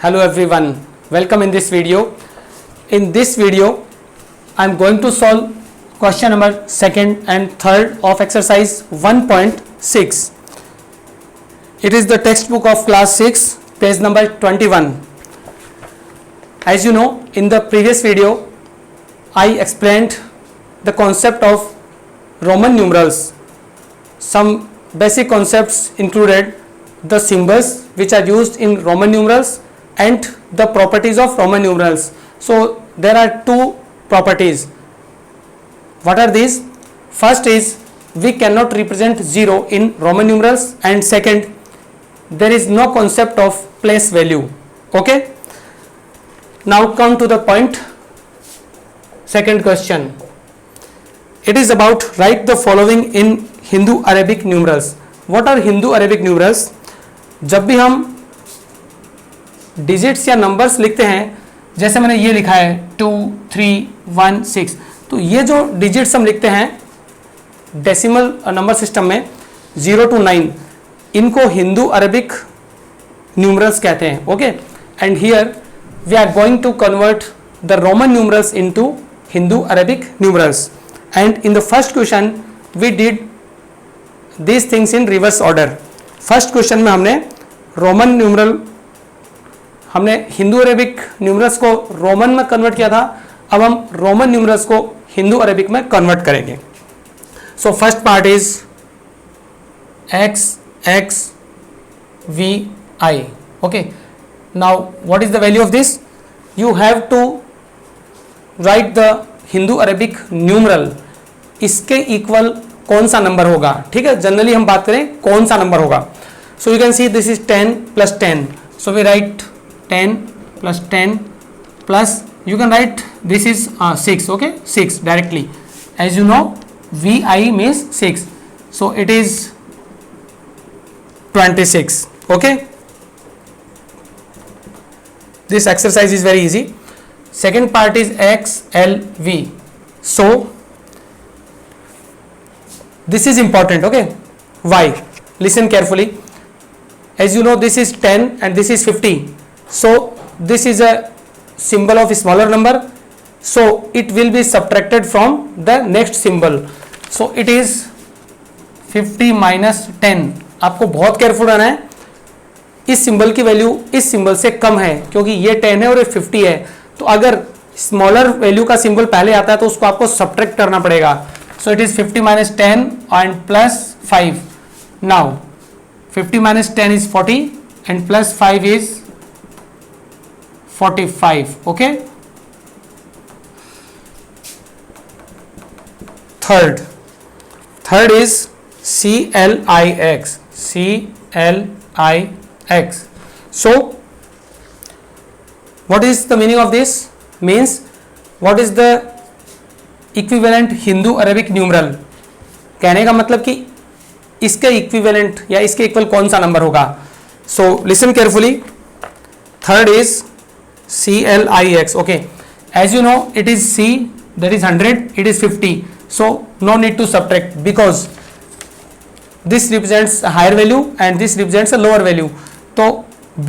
Hello everyone, welcome in this video. In this video, I am going to solve question number 2nd and 3rd of exercise 1.6. It is the textbook of class 6, page number 21. As you know, in the previous video, I explained the concept of Roman numerals. Some basic concepts included the symbols which are used in Roman numerals and the properties of Roman numerals. So there are two properties. What are these? First is we cannot represent 0 in Roman numerals, and second, there is no concept of place value. Okay. Now come to the point. Second question. It is about write the following in Hindu Arabic numerals. What are Hindu Arabic numerals? जब भी हम digits या numbers लिखते हैं, जैसे मैंने ये लिखा है 2, 3, 1, 6, तो ये जो डिजिट्स हम लिखते हैं डेसिमल नंबर सिस्टम में 0 to 9, इनको हिंदू अरेबिक न्यूमरल्स कहते हैं. Okay, and here we are going to convert the Roman numerals into Hindu Arabic numerals. And in the first question we did these things in reverse order. First question में हमने Roman numeral, हमने Hindu Arabic numerals को Roman में convert किया था. अब हम Roman numerals को हिंदू अरेबिक में कन्वर्ट करेंगे. So first part is X X V I. Okay, now what is the value of this? You have to write the Hindu Arabic numeral. इसके इक्वल कौन सा नंबर होगा? ठीक है, जनरली हम बात करें कौन सा नंबर होगा. So you can see this is 10 plus 10. So we write 10 plus 10 plus you can write this is 6. Okay, 6 directly. As you know, vi means 6, so it is 26. Okay, this exercise is very easy. Second part is xlv. So this is important. Okay, why? Listen carefully. As you know, this is 10 and this is 50. So this is a symbol of a smaller number, so it will be subtracted from the next symbol. So it is 50 minus 10. आपको बहुत careful रहना है. इस symbol की value इस symbol से कम है, क्योंकि ये 10 है और ये 50 है. तो अगर स्मॉलर वैल्यू का सिंबल पहले आता है तो उसको आपको सब्ट्रैक्ट करना पड़ेगा. So it is 50 minus 10 and plus 5. Now 50 minus 10 is 40 and plus 5 is 45. Okay, third is CLIX. So what is the meaning of this? Means what is the equivalent Hindu Arabic numeral? कहने का मतलब कि इसके equivalent या इसके equal कौन सा number होगा. So listen carefully. Third is CLIX. Okay, as you know, it is C, that is 100, it is 50, so no need to subtract because this represents a higher value and this represents a lower value. तो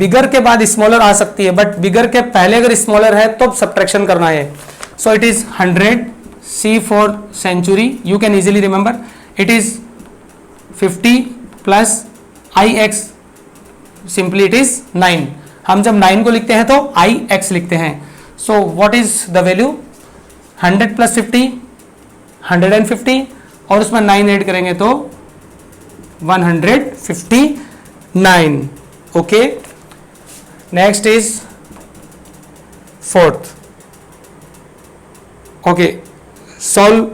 बिगर के बाद smaller आ सकती है, but बिगर के पहले अगर smaller है तो सब्ट्रैक्शन करना है. So it is 100, C for century, you can easily remember. It is 50 plus IX, simply it is 9. हम जब 9 को लिखते हैं तो IX लिखते हैं. So what is the value? 100 plus 50, 150, और उसमें 9 ऐड करेंगे तो 159. Okay, next is fourth. Okay, solve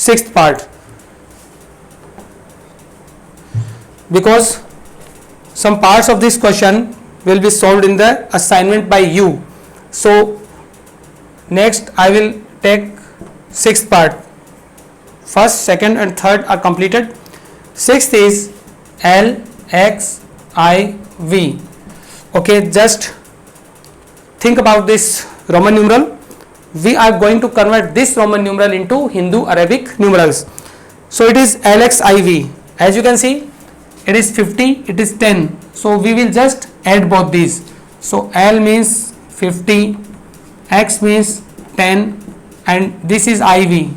sixth part. Because some parts of this question will be solved in the assignment by you. So next I will take sixth part. First, second and third are completed. Sixth is LXIV. Okay, just think about this Roman numeral. We are going to convert this Roman numeral into Hindu Arabic numerals. So it is LXIV. As you can see, it is 50, it is 10. So we will just add both these. So L means 50, X means 10, and this is IV,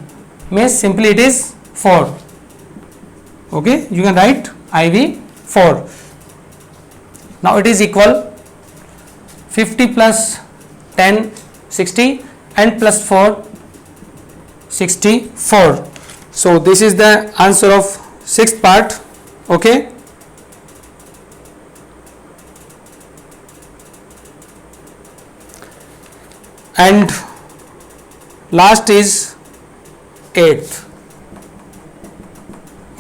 means simply it is 4. Okay, you can write IV 4. Now it is equal 50 plus 10 60 and plus 4 64. So this is the answer of sixth part. Okay, and last is eighth.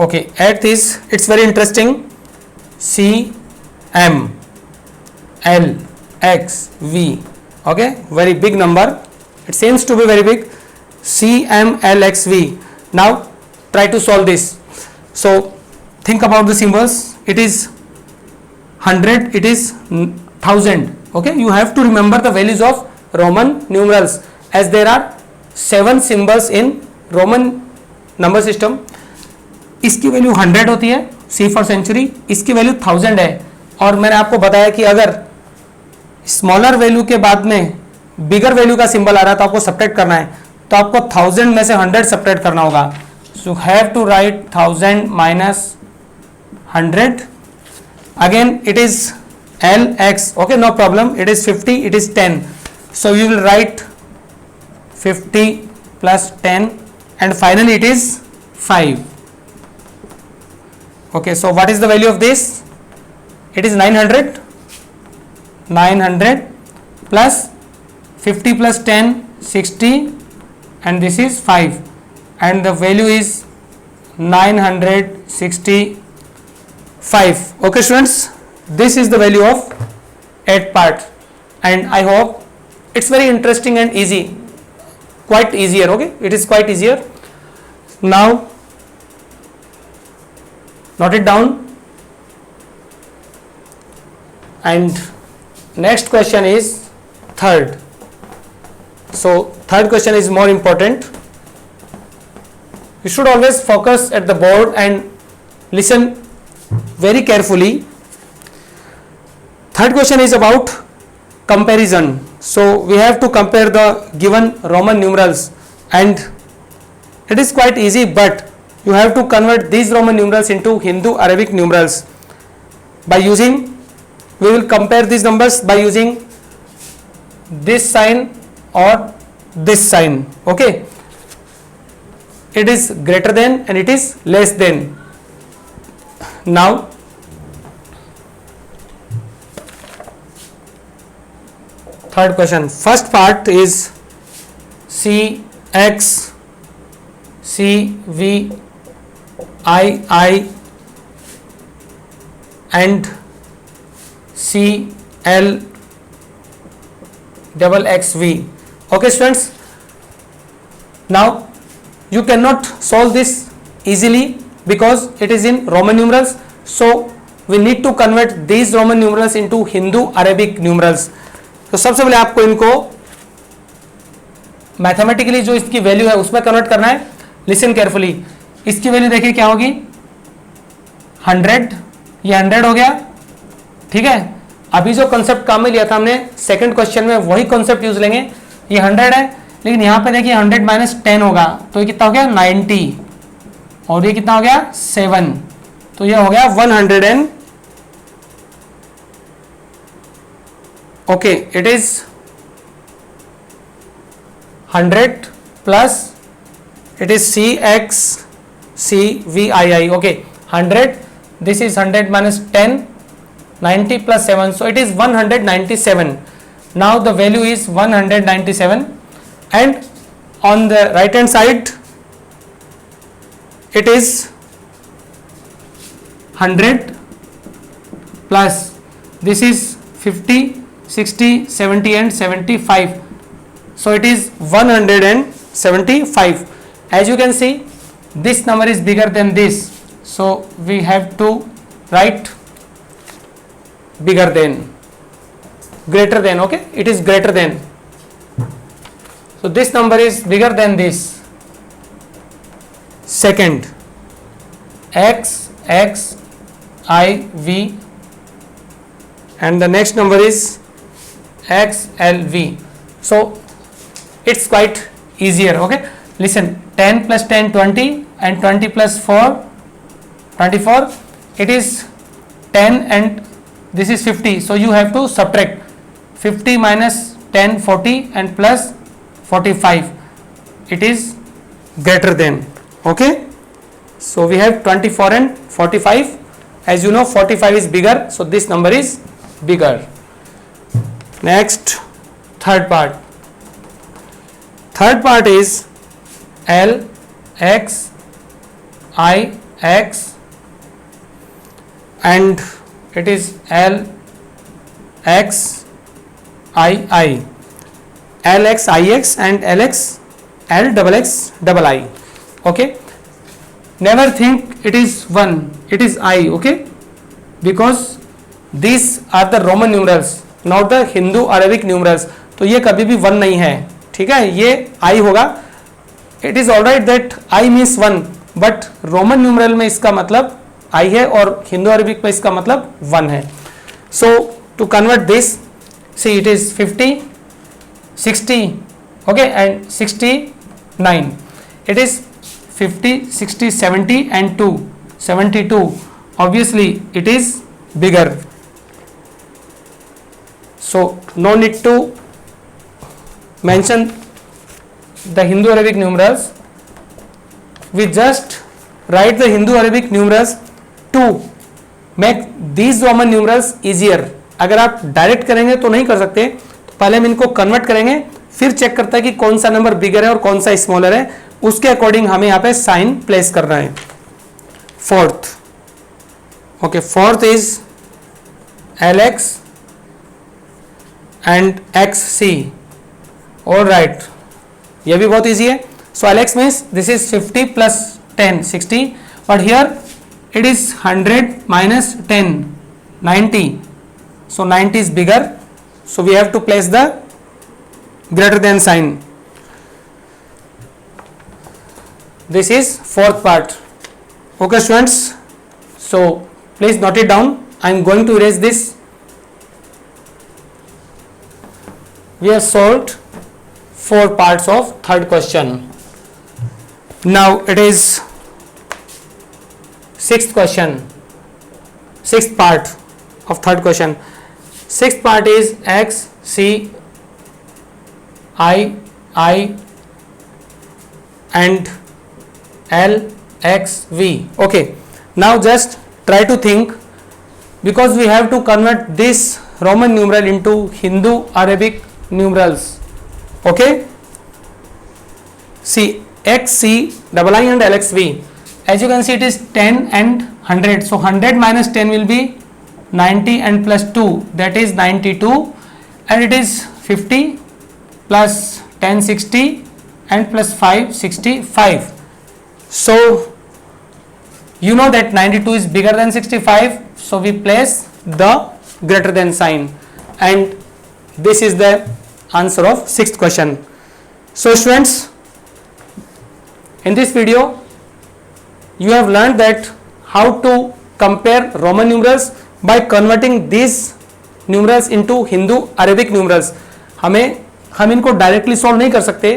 Okay, eighth is, it's very interesting. C M L X V. Okay, very big number, it seems to be very big. C M L X V. Now try to solve this. So think about the symbols. It is 100, it is 1000. Okay, you have to remember the values of Roman numerals, as there are 7 symbols in Roman number system. इसकी value 100 होती है, C for century, इसकी value 1000 है, और मैंने आपको बताया कि अगर स्मॉलर वैल्यू के बाद में बिगर वैल्यू का सिंबल आ रहा है तो आपको सब्ट्रैक्ट करना है, तो आपको 1000 में से 100 सब्ट्रैक्ट करना होगा. So have to write 1000 minus 100. Again it is LX. Okay, no problem, it is 50, it is 10. So you will write 50 plus 10 and finally it is 5. Okay, so what is the value of this? It is 900. 900 plus 50 plus 10 60 and this is 5 and the value is 965. Okay students, this is the value of 8th part, and I hope it's very interesting and easy, quite easier. Okay, it is quite easier. Now note it down, and next question is third. So third question is more important. You should always focus at the board and listen very carefully. Third question is about comparison. So we have to compare the given Roman numerals, and it is quite easy, but you have to convert these Roman numerals into Hindu Arabic numerals by using, we will compare these numbers by using this sign or this sign. Okay, it is greater than and it is less than. Now third question, first part is CX CV I and CL double XV. Okay students, now you cannot solve this easily because it is in Roman numerals, so we need to convert these Roman numerals into Hindu Arabic numerals. तो सबसे पहले आपको इनको mathematically जो इसकी value है उसमें convert करना है. लिसन केयरफुली, इसकी वैल्यू देखिए क्या होगी, 100, ये 100 हो गया. ठीक है, अभी जो कॉन्सेप्ट काम में लिया था हमने सेकंड क्वेश्चन में वही कॉन्सेप्ट यूज लेंगे. ये 100 है, लेकिन यहाँ पे देखिए 100 माइनस 10 होगा तो ये कितना हो गया 90, और ये कितना हो गया 7, तो ये हो गया 100 and okay, it is 100 plus it is CX CVII. Okay, 100, this is 100 minus 10, 90 plus 7, so it is 197. Now the value is 197, and on the right hand side it is 100 plus this is 50, 60, 70 and 75, so it is 175. As you can see, this number is bigger than this, so we have to write bigger than, greater than. Okay, it is greater than, so this number is bigger than this. Second, X X I V, and the next number is XLV. So it's quite easier. Okay, listen, 10 plus 10 20 and 20 plus 4 24. It is 10 and this is 50, so you have to subtract 50 minus 10 40 and plus 45. It is greater than. Okay, so we have 24 and 45. As you know, 45 is bigger, so this number is bigger. Next, third part is L X I X and it is L X I I, L X I X and L X L double X double I. Okay, never think it is 1, it is I. Okay, because these are the Roman numerals, not the Hindu Arabic numerals. तो ये कभी भी 1 नहीं है, ठीक है, ये I होगा. It is all right that I means 1, but Roman numeral में इसका मतलब I है और हिंदू अरबिक में इसका मतलब 1 है. So to convert this, see it is 50 60 okay and 69. It is 50 60 70 and 2 72. Obviously it is bigger, so no need to mention the Hindu Arabic numerals. We just write the Hindu Arabic numerals to make these Roman numerals easier. अगर आप direct करेंगे तो नहीं कर सकते, तो पहले हम इनको कन्वर्ट करेंगे, फिर चेक करता है कि कौन सा नंबर बिगर है और कौन सा स्मॉलर है, उसके अकॉर्डिंग हमें यहाँ पे साइन प्लेस करना है. Fourth, okay, fourth is LX and XC. All right, ये भी बहुत इजी है. सो LX means this is 50 plus 10 60, but here it is 100 minus 10 90. So 90 is bigger, so we have to place the greater than sign. This is fourth part. Okay students, so please note it down. I am going to erase this. We have solved 4 parts of third question. Now it is sixth question, sixth part of third question. Sixth part is X C I and L X V. Okay, now just try to think, because we have to convert this Roman numeral into Hindu Arabic numerals. Okay, see X C double I and L X V. As you can see, it is 10 and 100. So 100 minus 10 will be 90 and plus 2, that is 92, and it is 50 plus 10 60 and plus 5 65. So you know that 92 is bigger than 65, so we place the greater than sign, and this is the answer of sixth question. So students, in this video you have learned that how to compare Roman numerals by converting these numerals into Hindu Arabic numerals. हम इनको directly solve नहीं कर सकते,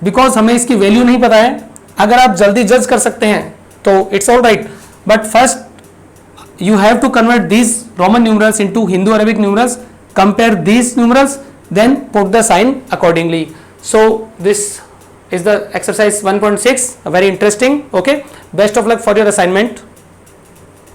because हमें इसकी value नहीं पता है. अगर आप जल्दी जज कर सकते हैं तो it's all right, but first you have to convert these Roman numerals into Hindu Arabic numerals, compare these numerals, then put the sign accordingly. So this is the exercise 1.6, very interesting. Okay, best of luck for your assignment.